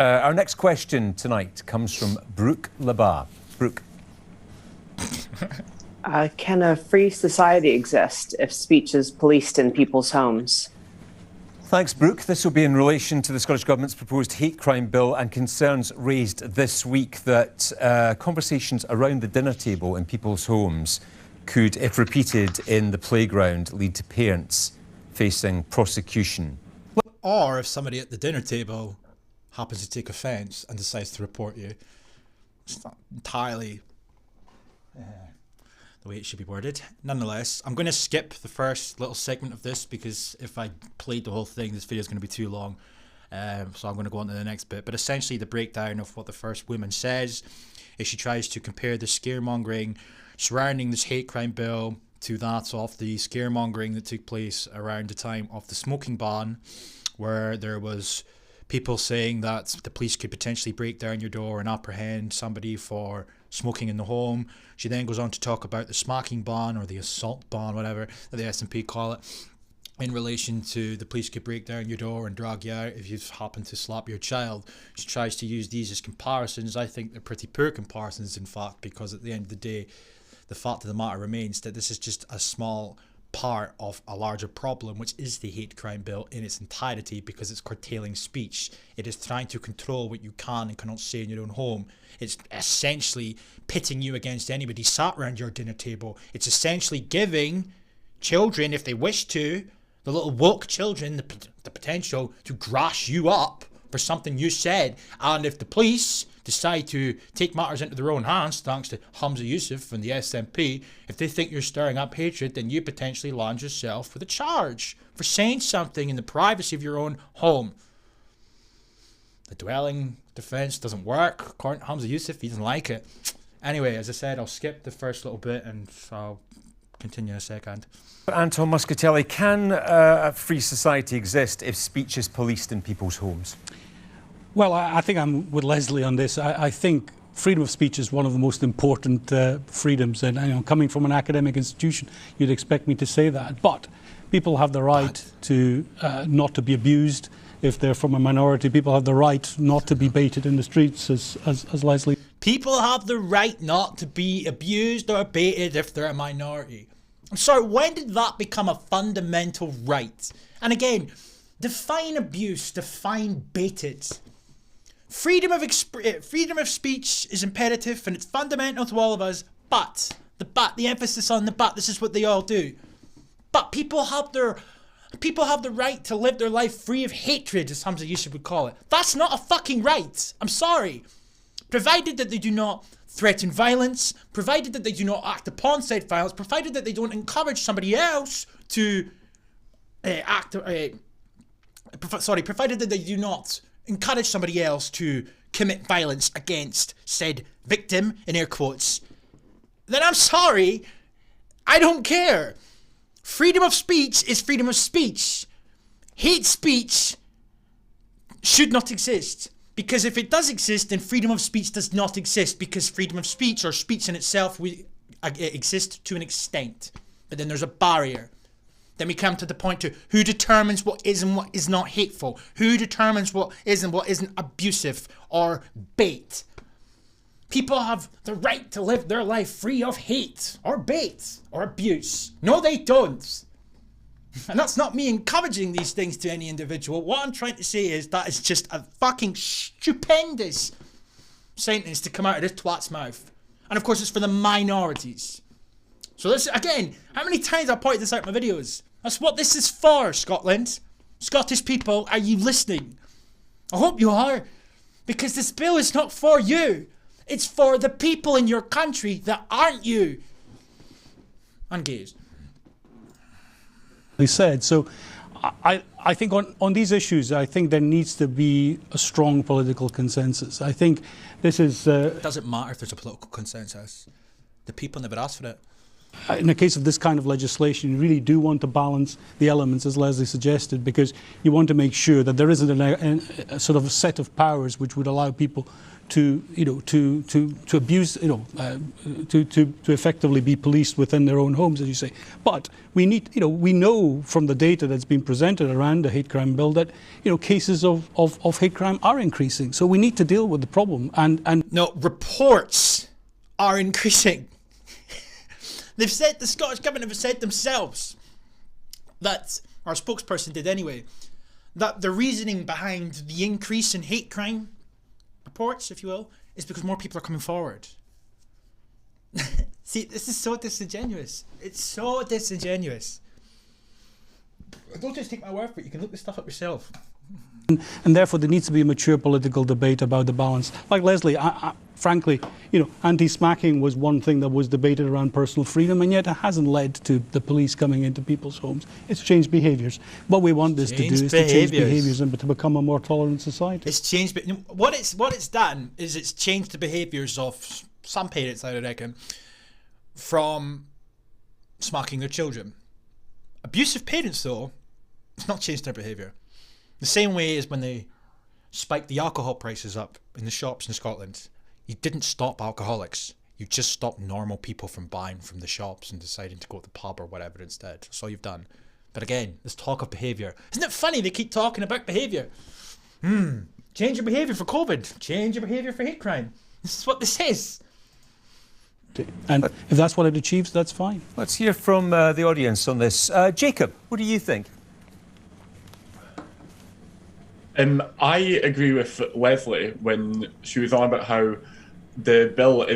Our next question tonight comes from Brooke Labar. Brooke. Can a free society exist if speech is policed in people's homes? Thanks, Brooke. This will be in relation to the Scottish Government's proposed hate crime bill and concerns raised this week that conversations around the dinner table in people's homes could, if repeated in the playground, lead to parents facing prosecution. Or if somebody at the dinner table happens to take offence and decides to report you. It's not entirely the way it should be worded. Nonetheless, I'm going to skip the first little segment of this because if I played the whole thing, this video is going to be too long. So I'm going to go on to the next bit. But essentially the breakdown of what the first woman says is she tries to compare the scaremongering surrounding this hate crime bill to that of the scaremongering that took place around the time of the smoking ban, where there was people saying that the police could potentially break down your door and apprehend somebody for smoking in the home. She then goes on to talk about the smacking ban or the assault ban, whatever that the SNP call it, in relation to the police could break down your door and drag you out if you happen to slap your child. She tries to use these as comparisons. I think they're pretty poor comparisons, in fact, because at the end of the day, the fact of the matter remains that this is just a small part of a larger problem, which is the hate crime bill in its entirety, because it's curtailing speech. It is trying to control what you can and cannot say in your own home. It's essentially pitting you against anybody sat around your dinner table. It's essentially giving children, if they wish to, the little woke children, the potential to grass you up for something you said. And if the police decide to take matters into their own hands, thanks to Humza Yousaf and the SNP, if they think you're stirring up hatred, then you potentially land yourself with a charge for saying something in the privacy of your own home. The dwelling defence doesn't work, according to Humza Yousaf. He doesn't like it. Anyway, as I said, I'll skip the first little bit and I'll continue in a second. Anton Muscatelli, can a free society exist if speech is policed in people's homes? Well, I think I'm with Leslie on this. I think freedom of speech is one of the most important freedoms, and coming from an academic institution, you'd expect me to say that. But people have the right to not to be abused if they're from a minority. People have the right not to be baited in the streets, as Leslie. People have the right not to be abused or baited if they're a minority. I'm sorry, when did that become a fundamental right? And again, define abuse, define baited. Freedom of speech is imperative and it's fundamental to all of us, but, the emphasis on the but, this is what they all do. But people have the right to live their life free of hatred, as Humza Yousaf would call it. That's not a fucking right. I'm sorry. Provided that they do not threaten violence, provided that they do not act upon said violence, provided that they don't encourage somebody else to provided that they do not encourage somebody else to commit violence against said victim, in air quotes, then I'm sorry, I don't care. Freedom of speech is freedom of speech. Hate speech should not exist. Because if it does exist, then freedom of speech does not exist, because freedom of speech, or speech in itself, exists to an extent. But then there's a barrier. Then we come to the point to who determines what is and what is not hateful. Who determines what is and what isn't abusive or bait. People have the right to live their life free of hate or bait or abuse. No, they don't. And that's not me encouraging these things to any individual. What I'm trying to say is that is just a fucking stupendous sentence to come out of this twat's mouth. And of course it's for the minorities. So this, again, how many times I've pointed this out in my videos? That's what this is for, Scotland. Scottish people, are you listening? I hope you are. Because this bill is not for you. It's for the people in your country that aren't you. And gays. They said. So I think on these issues, I think there needs to be a strong political consensus. I think this is... It doesn't matter if there's a political consensus. The people never asked for it. in the case of this kind of legislation, you really do want to balance the elements, as Leslie suggested, because you want to make sure that there isn't a sort of a set of powers which would allow people to abuse, to effectively be policed within their own homes, as you say. But we need, we know from the data that's been presented around the hate crime bill that, cases of hate crime are increasing. So we need to deal with the problem. And No, reports are increasing. They've said, the Scottish Government have said themselves that, our spokesperson did anyway, that the reasoning behind the increase in hate crime reports, if you will, is because more people are coming forward. See, this is so disingenuous. It's so disingenuous. Don't just take my word for it. You can look this stuff up yourself. And therefore, there needs to be a mature political debate about the balance. Like Leslie, frankly, anti-smacking was one thing that was debated around personal freedom, and yet it hasn't led to the police coming into people's homes. It's changed behaviours. What we want this to do is to change behaviours and to become a more tolerant society. It's changed, but what it's done is it's changed the behaviours of some parents, I reckon, from smacking their children. Abusive parents, though, it's not changed their behaviour. The same way as when they spiked the alcohol prices up in the shops in Scotland. You didn't stop alcoholics. You just stopped normal people from buying from the shops and deciding to go to the pub or whatever instead. That's all you've done. But again, this talk of behaviour. Isn't it funny they keep talking about behaviour? Change your behaviour for COVID. Change your behaviour for hate crime. This is what this is. And if that's what it achieves, that's fine. Let's hear from the audience on this. Jacob, what do you think? I agree with Leslie when she was on about how the bill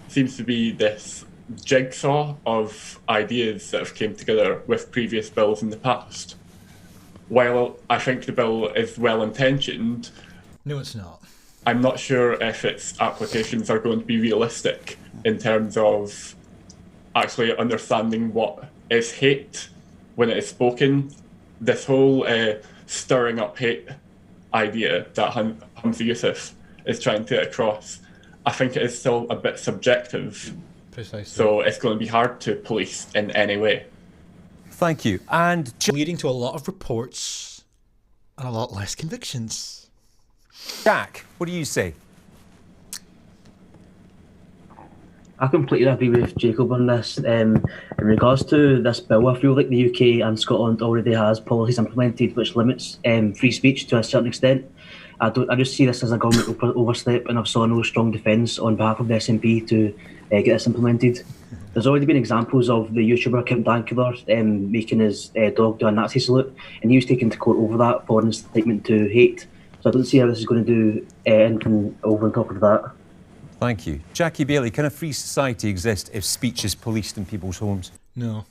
seems to be this jigsaw of ideas that have came together with previous bills in the past. While I think the bill is well-intentioned, No, it's not. I'm not sure if its applications are going to be realistic in terms of actually understanding what is hate when it is spoken. This whole stirring up hate idea that Humza Yousaf is trying to get across, I think it is still a bit subjective. Precisely. So it's going to be hard to police in any way. Thank you. And Leading to a lot of reports and a lot less convictions. Jack, what do you say? I completely agree with Jacob on this. In regards to this bill, I feel like the UK and Scotland already has policies implemented which limits free speech to a certain extent. I just see this as a government overstep, and I saw no strong defence on behalf of the SNP to get this implemented. There's already been examples of the YouTuber Kim Dankula making his dog do a Nazi salute, and he was taken to court over that for an incitement to hate. So I don't see how this is going to do anything over on top of that. Thank you. Jackie Bailey, can a free society exist if speech is policed in people's homes? No.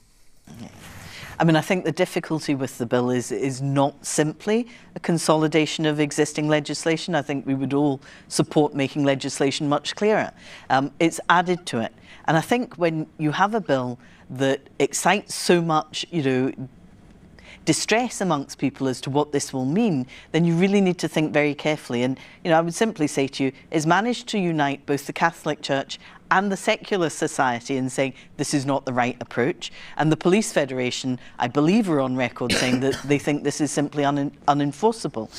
I mean, I think the difficulty with the bill is not simply a consolidation of existing legislation. I think we would all support making legislation much clearer. It's added to it. And I think when you have a bill that excites so much, distress amongst people as to what this will mean, then you really need to think very carefully. And, I would simply say to you, is managed to unite both the Catholic Church and the secular society in saying this is not the right approach. And the Police Federation, I believe, are on record saying that they think this is simply unenforceable.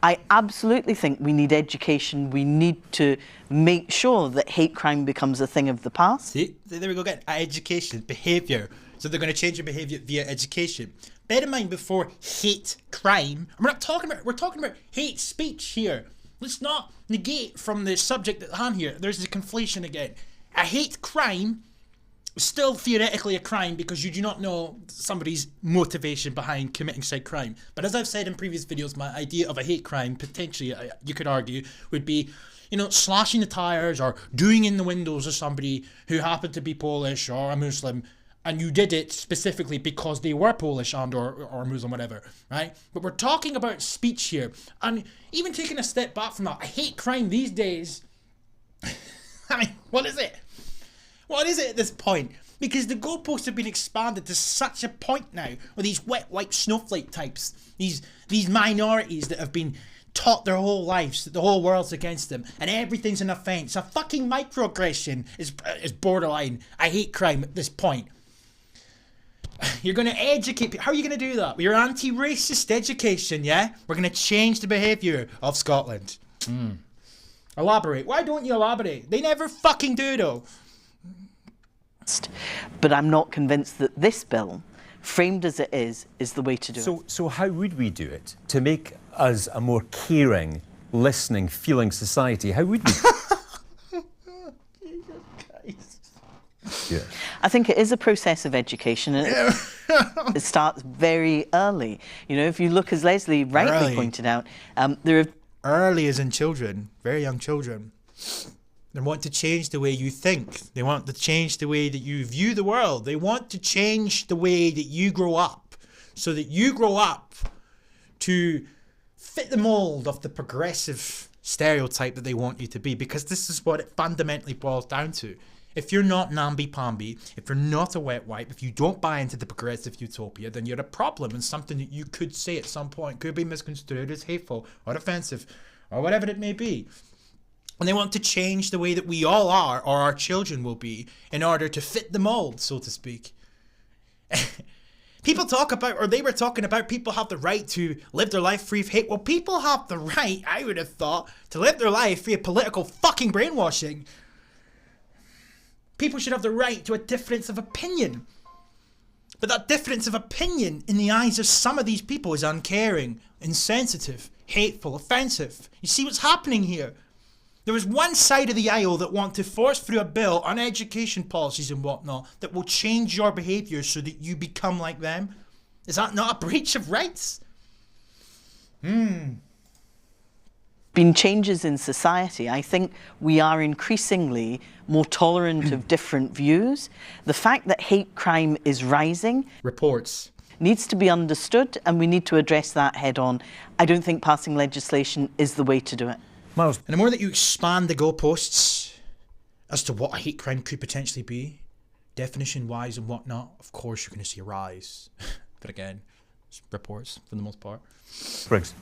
I absolutely think we need education. We need to make sure that hate crime becomes a thing of the past. See, there we go again. Education, behaviour. So they're going to change your behaviour via education. Bear in mind, before hate crime, we're talking about hate speech here. Let's not negate from the subject at hand here. There's a conflation again. A hate crime is still theoretically a crime because you do not know somebody's motivation behind committing said crime. But as I've said in previous videos, my idea of a hate crime, potentially, you could argue, would be, slashing the tyres or doing in the windows of somebody who happened to be Polish or a Muslim, and you did it specifically because they were Polish and or Muslim, whatever, right? But we're talking about speech here. And even taking a step back from that, a hate crime these days, I mean, what is it? What is it at this point? Because the goalposts have been expanded to such a point now, with these wet wipe snowflake types, these minorities that have been taught their whole lives that the whole world's against them and everything's an offence. A fucking microaggression is borderline. I hate crime at this point. You're going to educate people. How are you going to do that? With your anti-racist education, yeah? We're going to change the behaviour of Scotland. Elaborate. Why don't you elaborate? They never fucking do, though. But I'm not convinced that this bill, framed as it is the way to do it. So how would we do it to make us a more caring, listening, feeling society? How would we? Yeah. I think it is a process of education, and it starts very early. You know, if you look, as Leslie rightly pointed out, there are... Early as in children, very young children. They want to change the way you think. They want to change the way that you view the world. They want to change the way that you grow up, so that you grow up to fit the mold of the progressive stereotype that they want you to be, because this is what it fundamentally boils down to. If you're not namby-pamby, if you're not a wet wipe, if you don't buy into the progressive utopia, then you're a problem, and something that you could say at some point could be misconstrued as hateful or offensive or whatever it may be. And they want to change the way that we all are, or our children will be, in order to fit the mold, so to speak. People talk about, or they were talking about, people have the right to live their life free of hate. Well, people have the right, I would have thought, to live their life free of political fucking brainwashing. People should have the right to a difference of opinion. But that difference of opinion in the eyes of some of these people is uncaring, insensitive, hateful, offensive. You see what's happening here? There is one side of the aisle that want to force through a bill on education policies and whatnot that will change your behaviour so that you become like them. Is that not a breach of rights? Been changes in society. I think we are increasingly more tolerant of different views. The fact that hate crime is rising Reports needs to be understood, and we need to address that head on. I don't think passing legislation is the way to do it. Miles, And the more that you expand the goalposts as to what a hate crime could potentially be, definition-wise and whatnot, of course you're going to see a rise. But again, it's reports for the most part. Briggs.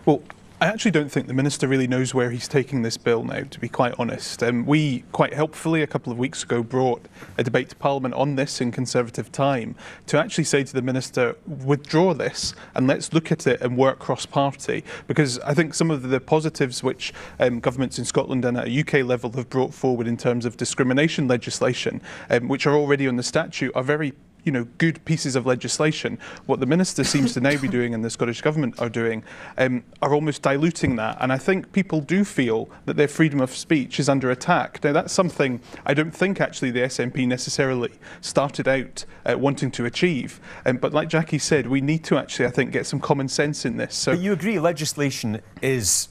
Well, I actually don't think the Minister really knows where he's taking this bill now, to be quite honest. We, quite helpfully, a couple of weeks ago, brought a debate to Parliament on this in Conservative time to actually say to the Minister, withdraw this and let's look at it and work cross-party. Because I think some of the positives which governments in Scotland and at a UK level have brought forward in terms of discrimination legislation, which are already on the statute, are very good pieces of legislation. What the Minister seems to now be doing and the Scottish Government are doing are almost diluting that. And I think people do feel that their freedom of speech is under attack. Now, that's something I don't think actually the SNP necessarily started out wanting to achieve. But like Jackie said, we need to actually, I think, get some common sense in this. So but you agree legislation is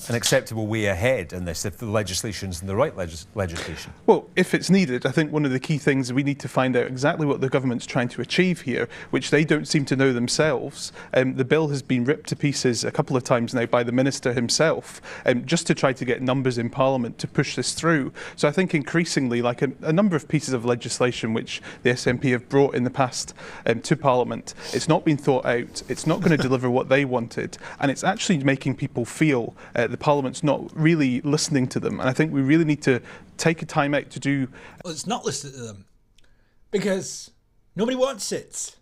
an acceptable way ahead in this, if the legislation's the right legislation? Well, if it's needed, I think one of the key things we need to find out exactly what the government's trying to achieve here, which they don't seem to know themselves. The bill has been ripped to pieces a couple of times now by the Minister himself, just to try to get numbers in Parliament to push this through. So I think increasingly, like a number of pieces of legislation which the SNP have brought in the past to Parliament, it's not been thought out, it's not going to deliver what they wanted, and it's actually making people feel the Parliament's not really listening to them. And I think we really need to take a time out to do... Well, it's not listening to them because nobody wants it.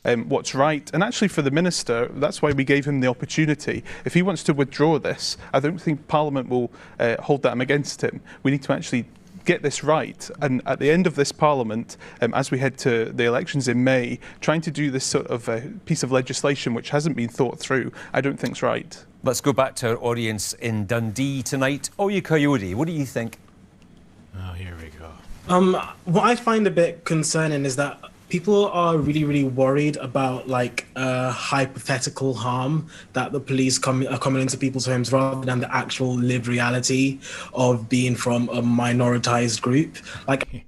What's right. And actually for the Minister, that's why we gave him the opportunity. If he wants to withdraw this, I don't think Parliament will hold that against him. We need to actually get this right, and at the end of this Parliament, as we head to the elections in May, trying to do this sort of piece of legislation which hasn't been thought through, I don't think's right. Let's go back to our audience in Dundee tonight. Oye Coyote, what do you think? Oh, here we go. What I find a bit concerning is that people are really, really worried about like hypothetical harm that the police are coming into people's homes rather than the actual lived reality of being from a minoritized group. Like,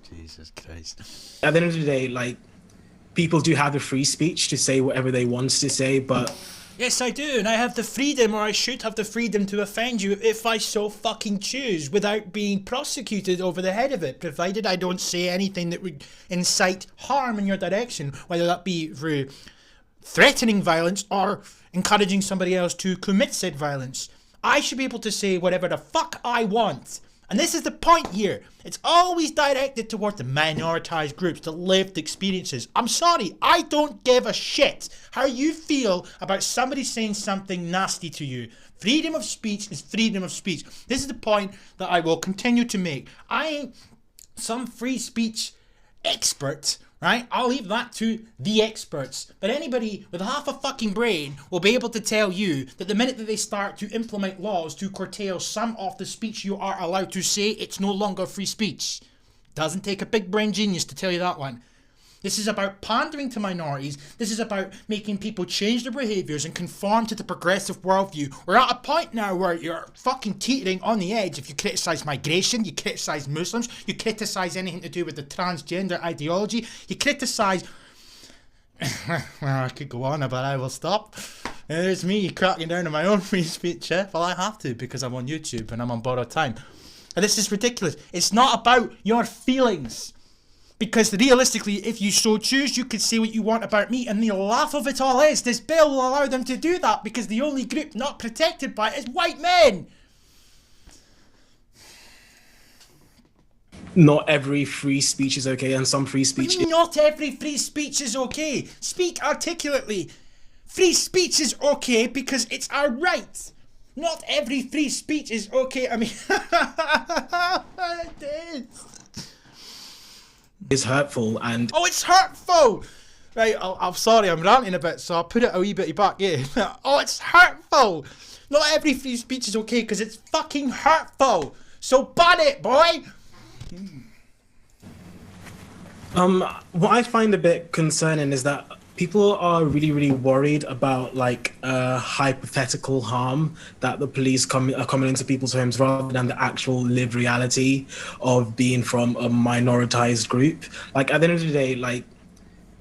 Jesus Christ. At the end of the day, like, people do have the free speech to say whatever they want to say, but... Yes, I do, and I have the freedom, or I should have the freedom to offend you if I so fucking choose, without being prosecuted over the head of it, provided I don't say anything that would incite harm in your direction, whether that be through threatening violence or encouraging somebody else to commit said violence. I should be able to say whatever the fuck I want. And this is the point here. It's always directed towards the minoritized groups, the lived experiences. I'm sorry, I don't give a shit how you feel about somebody saying something nasty to you. Freedom of speech is freedom of speech. This is the point that I will continue to make. I ain't some free speech expert, right? I'll leave that to the experts. But anybody with half a fucking brain will be able to tell you that the minute that they start to implement laws to curtail some of the speech you are allowed to say, it's no longer free speech. Doesn't take a big brain genius to tell you that one. This is about pandering to minorities. This is about making people change their behaviours and conform to the progressive worldview. We're at a point now where you're fucking teetering on the edge. If you criticise migration, you criticise Muslims, you criticise anything to do with the transgender ideology, you criticise... well, I could go on, but I will stop. There's me cracking down on my own free speech, eh? Well, I have to because I'm on YouTube and I'm on borrowed time. And this is ridiculous. It's not about your feelings. Because realistically, if you so choose, you could say what you want about me, and the laugh of it all is, this bill will allow them to do that because the only group not protected by it is white men. Not every free speech is okay, and some free speech... Not every free speech is okay. Speak articulately. Free speech is okay because it's our right. Not every free speech is okay. I mean... it is hurtful and... Oh, it's hurtful! Right, I'm sorry, I'm ranting a bit, so I'll put it a wee bit back, yeah. Oh, it's hurtful! Not every free speech is okay because it's fucking hurtful! So ban it, boy! What I find a bit concerning is that people are really worried about like hypothetical harm that the police are coming into people's homes rather than the actual lived reality of being from a minoritized group. Like at the end of the day, like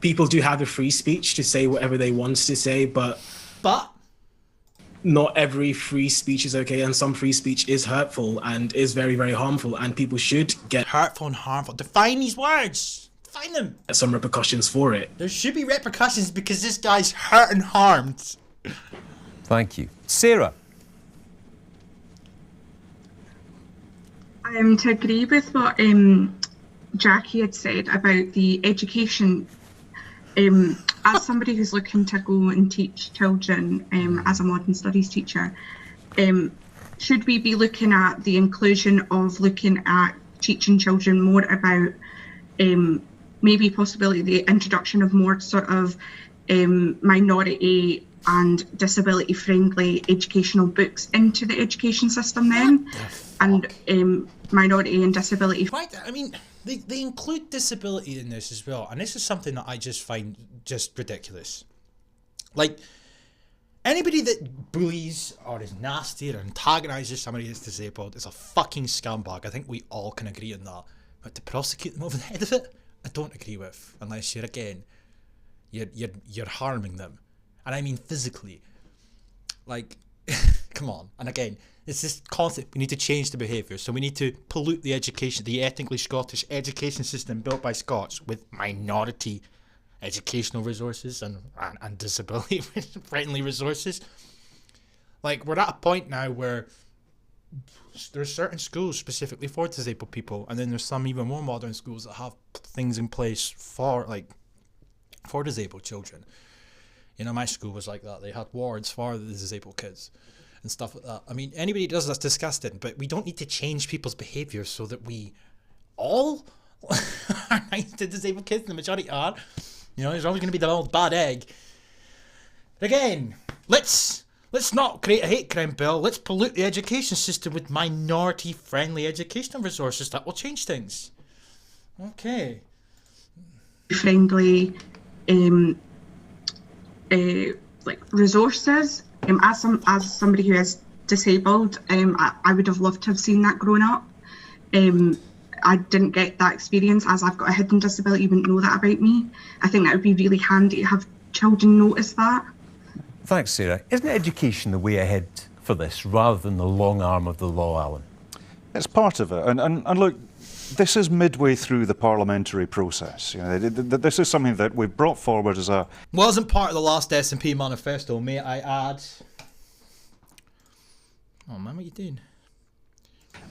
people do have the free speech to say whatever they want to say, but not every free speech is okay, and some free speech is hurtful and is very harmful, and people should get hurtful and harmful. Define these words. Find them. Some repercussions for it. There should be repercussions because this guy's hurt and harmed. Thank you. Sarah. To agree with what Jackie had said about the education, as somebody who's looking to go and teach children as a modern studies teacher, should we be looking at the inclusion of looking at teaching children more about maybe possibly the introduction of more sort of minority and disability friendly educational books into the education system then, and minority and disability. Right, I mean, they include disability in this as well, and this is something that I just find just ridiculous. Like, anybody that bullies or is nasty or antagonises somebody that's disabled is a fucking scumbag. I think we all can agree on that. But to prosecute them over the head of it, I don't agree with, unless you're harming them, and I mean physically. Like, come on. And again, it's this concept. We need to change the behaviour, so we need to pollute the ethnically Scottish education system built by Scots with minority educational resources and disability friendly resources. Like, we're at a point now where there's certain schools specifically for disabled people, and then there's some even more modern schools that have things in place for disabled children. You know, my school was like that. They had wards for the disabled kids and stuff like that. I mean, anybody who does that's disgusting, but we don't need to change people's behaviours so that we all are nice to disabled kids. The majority are. You know, there's always going to be the old bad egg. But again, let's not create a hate crime bill. Let's pollute the education system with minority-friendly educational resources. That will change things. Okay. Friendly, like resources. As somebody who is disabled, I would have loved to have seen that growing up. I didn't get that experience as I've got a hidden disability. You wouldn't know that about me. I think that would be really handy to have children notice that. Thanks, Sarah. Isn't education the way ahead for this, rather than the long arm of the law, Alan? It's part of it. And look, This is midway through the parliamentary process. You know, this is something that we've brought forward as a... Wasn't part of the last SNP manifesto, may I add. Oh man, what are you doing?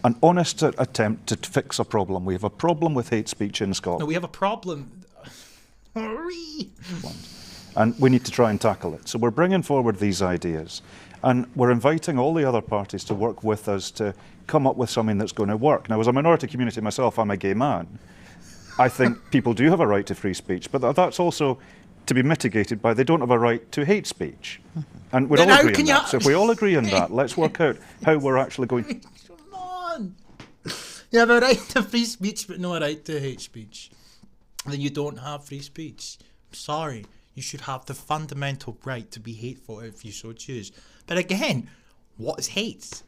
An honest attempt to fix a problem. We have a problem with hate speech in Scotland. No, we have a problem. And we need to try and tackle it. So we're bringing forward these ideas. And we're inviting all the other parties to work with us to come up with something that's going to work. Now, as a minority community myself, I'm a gay man. I think people do have a right to free speech, but that's also to be mitigated by they don't have a right to hate speech. And we'd all agree on that. So if we all agree on that, let's work out how we're actually going to... Come on! You have a right to free speech, but no right to hate speech. Then you don't have free speech. I'm sorry. You should have the fundamental right to be hateful if you so choose. But again, what is hate?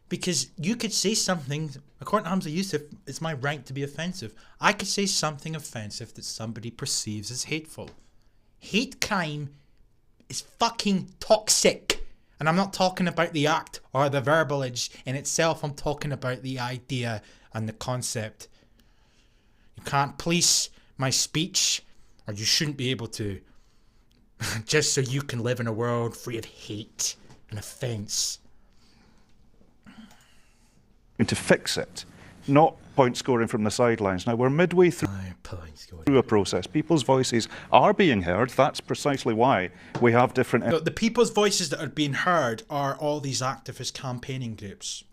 Because you could say something, according to Hamza Yusuf, it's my right to be offensive. I could say something offensive that somebody perceives as hateful. Hate crime is fucking toxic. And I'm not talking about the act or the verbalage in itself. I'm talking about the idea and the concept. You can't police my speech, or you shouldn't be able to, just so you can live in a world free of hate and offence. To fix it, not point scoring from the sidelines. Now, we're midway through a process. People's voices are being heard. That's precisely why we have different... The people's voices that are being heard are all these activist campaigning groups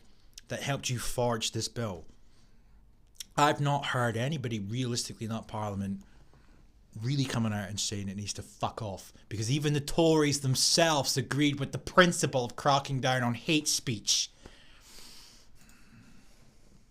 that helped you forge this bill. I've not heard anybody realistically in that parliament really coming out and saying it needs to fuck off, because even the Tories themselves agreed with the principle of cracking down on hate speech.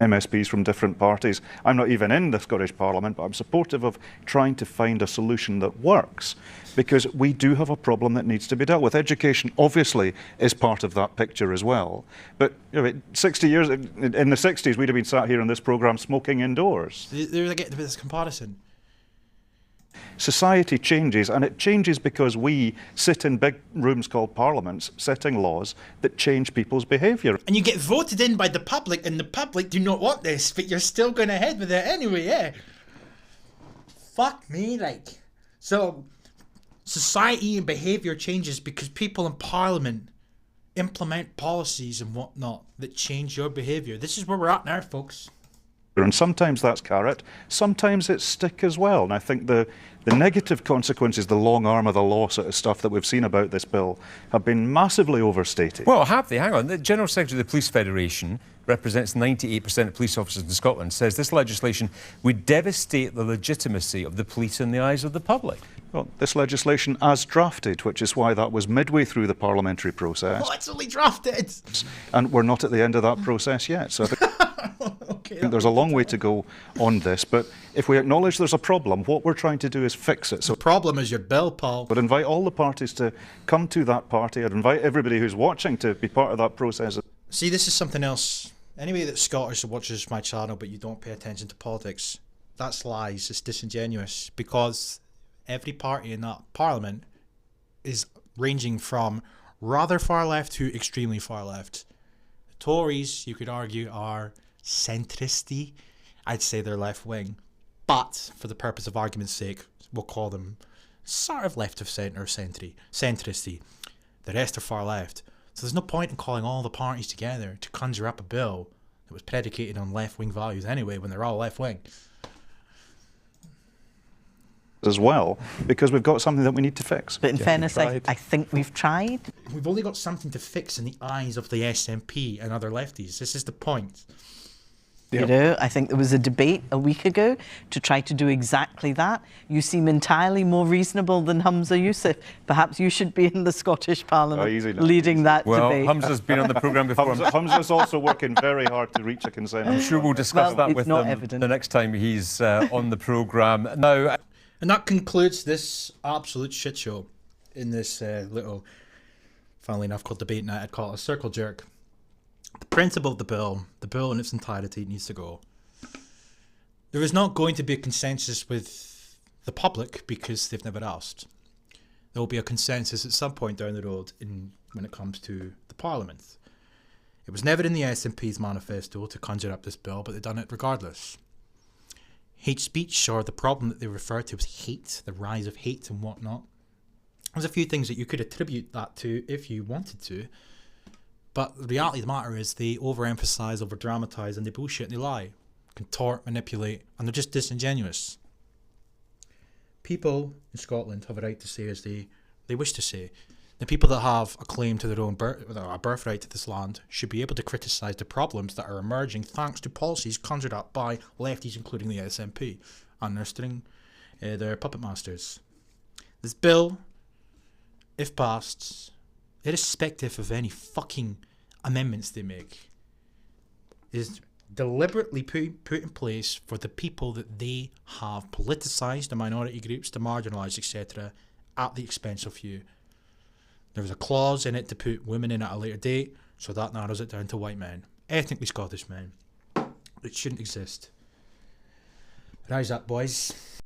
MSPs from different parties. I'm not even in the Scottish Parliament, but I'm supportive of trying to find a solution that works, because we do have a problem that needs to be dealt with. Education obviously is part of that picture as well. But you know, 60 years, in the 60s, we'd have been sat here on this programme smoking indoors. There's this comparison. Society changes, and it changes because we sit in big rooms called parliaments, setting laws that change people's behaviour. And you get voted in by the public, and the public do not want this, but you're still going ahead with it anyway, yeah? Fuck me, like. So, society and behaviour changes because people in parliament implement policies and whatnot that change your behaviour. This is where we're at now, folks. And sometimes that's carrot, sometimes it's stick as well. And I think the negative consequences, the long arm of the law sort of stuff that we've seen about this bill, have been massively overstated. Well, have they? Hang on. The General Secretary of the Police Federation represents 98% of police officers in Scotland, says this legislation would devastate the legitimacy of the police in the eyes of the public. Well, this legislation as drafted, which is why that was midway through the parliamentary process. Oh, it's only drafted! And we're not at the end of that process yet. So I think there's a long way to go on this, but if we acknowledge there's a problem, what we're trying to do is fix it. So the problem is your bill, Paul. I'd invite all the parties to come to that party. I'd invite everybody who's watching to be part of that process. See, this is something else. Anybody that's Scottish that watches my channel but you don't pay attention to politics, that's lies. It's disingenuous, because every party in that parliament is ranging from rather far left to extremely far left. The Tories, you could argue, are centristy. I'd say they're left wing, but for the purpose of argument's sake, we'll call them sort of left of centre or centristy. The rest are far left. So there's no point in calling all the parties together to conjure up a bill that was predicated on left-wing values anyway, when they're all left-wing. As well, because we've got something that we need to fix. But in fairness, I think we've tried. We've only got something to fix in the eyes of the SNP and other lefties. This is the point. You know, I think there was a debate a week ago to try to do exactly that. You seem entirely more reasonable than Hamza Yusuf. Perhaps you should be in the Scottish Parliament leading that debate. Well, Hamza's been on the programme before. Hamza's also working very hard to reach a consensus. I'm sure we'll discuss that with him the next time he's on the programme. Now, and that concludes this absolute shit show in this little, funnily enough, called Debate Night. I'd call it a circle jerk. The principle of the bill in its entirety needs to go. There is not going to be a consensus with the public because they've never asked. There will be a consensus at some point down the road when it comes to the Parliament. It was never in the SNP's manifesto to conjure up this bill, but they've done it regardless. Hate speech, or the problem that they refer to as hate, the rise of hate and whatnot. There's a few things that you could attribute that to if you wanted to, but the reality of the matter is they overemphasise, overdramatise, and they bullshit and they lie, contort, manipulate, and they're just disingenuous. People in Scotland have a right to say as they wish to say. The people that have a claim to their own a birthright to this land should be able to criticise the problems that are emerging thanks to policies conjured up by lefties, including the SNP, and their puppet masters. This bill, if passed, irrespective of any fucking amendments they make, is deliberately put in place for the people that they have politicised, the minority groups, the marginalised, etc., at the expense of you. There was a clause in it to put women in at a later date, so that narrows it down to white men, ethnically Scottish men. It shouldn't exist. Rise up, boys.